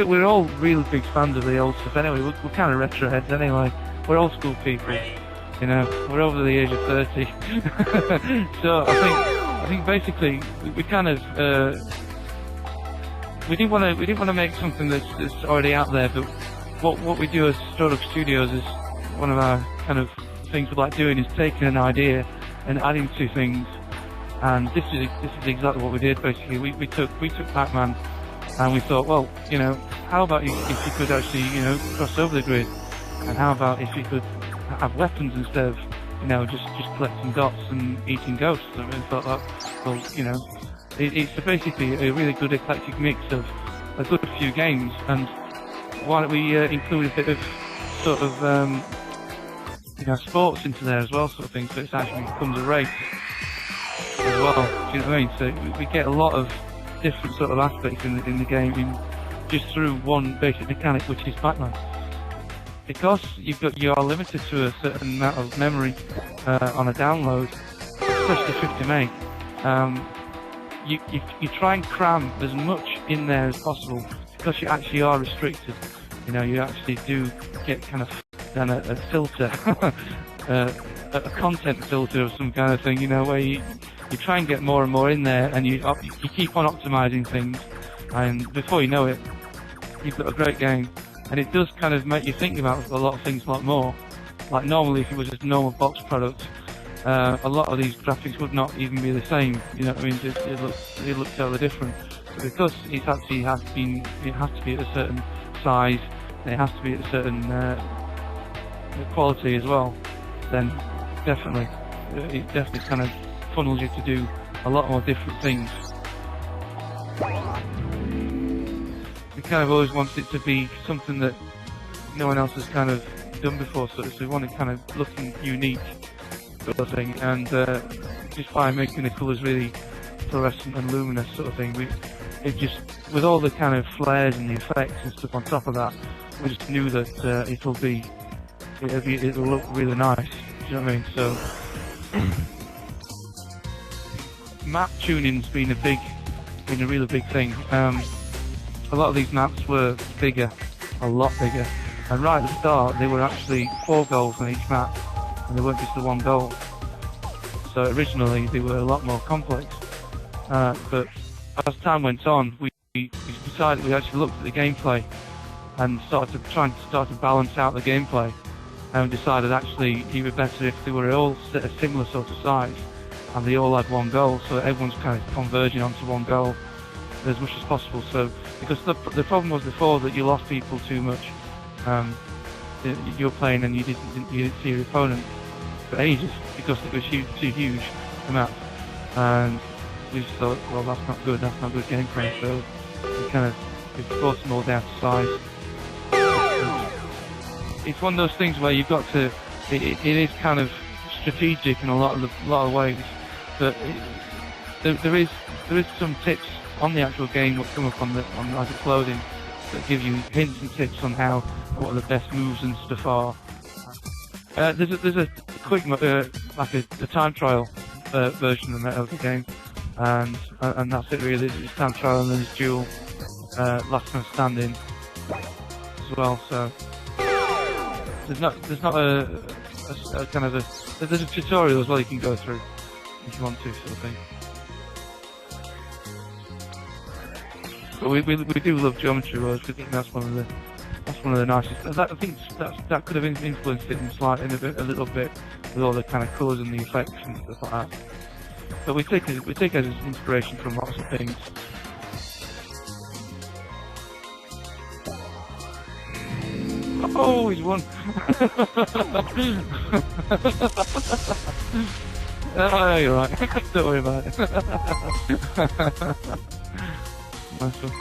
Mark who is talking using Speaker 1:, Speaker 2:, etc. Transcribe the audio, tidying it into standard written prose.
Speaker 1: we're all really big fans of the old stuff anyway. We're kind of retro heads anyway. We're old school people, you know. We're over the age of 30, so I think basically we kind of we didn't want to make something that's already out there. But what we do as Startup Studios is one of our kind of things we like doing is taking an idea and adding to things. And this is exactly what we did. Basically, we took Pac-Man, and we thought, well, you know, how about if you could actually, you know, cross over the grid, and how about if you could have weapons instead of, you know, just collecting dots and eating ghosts? And we thought that, well, you know, it's basically a really good eclectic mix of a good few games. And why don't we include a bit of sort of, you know, sports into there as well, sort of thing, so it actually becomes a race as well. Do you know what I mean? So we get a lot of different sort of aspects in the game just through one basic mechanic, which is Pac-Man. Because you are limited to a certain amount of memory on a download, especially 50 meg. You try and cram as much in there as possible because you actually are restricted. You know, you actually do get kind of then a filter, a content filter of some kind of thing. You know, where you try and get more and more in there, and you keep on optimizing things, and before you know it, you've got a great game. And it does kind of make you think about a lot of things a lot more. Like normally, if it was just a normal box product, a lot of these graphics would not even be the same. You know what I mean? It looks totally different. But because it actually has to be at a certain size, and it has to be at a certain quality as well, then definitely it definitely kind of funnels you to do a lot more different things. We kind of always wanted it to be something that no one else has kind of done before, so we wanted kind of looking unique sort of thing, and just by making the colours really fluorescent and luminous sort of thing, it just, with all the kind of flares and the effects and stuff on top of that, we just knew that it'll look really nice. Do you know what I mean? So map tuning's been a really big thing. A lot of these maps were bigger, a lot bigger, and right at the start they were actually 4 goals on each map, and they weren't just the 1 goal. So originally they were a lot more complex, but as time went on, we decided, we actually looked at the gameplay and started to balance out the gameplay, and decided actually it would be better if they were all a similar sort of size and they all had 1 goal, so everyone's kind of converging onto 1 goal as much as possible. So because the problem was before that you lost people too much. You were playing and you didn't see your opponent for ages because it was too huge, the map, and we just thought, well, that's not good gameplay. So we kind of forced them all down to size. It's one of those things where you've got to. It is kind of strategic in a lot of ways, but there is some tips on the actual game that come up on as it's loading that give you hints and tips on what the best moves and stuff are. There's a quick like a time trial version of the game, and that's it really. It's time trial, and then there's duel, last man standing as well. So there's not a kind of there's a tutorial as well you can go through if you want to, sort of thing. But we do love Geometry Wars. We think that's one of the nicest. I think that could have influenced it a little bit with all the kind of colours and the effects and stuff like that. But we take it as inspiration from lots of things. Oh, he's won! Oh, you're right. Don't worry about it. Nice one.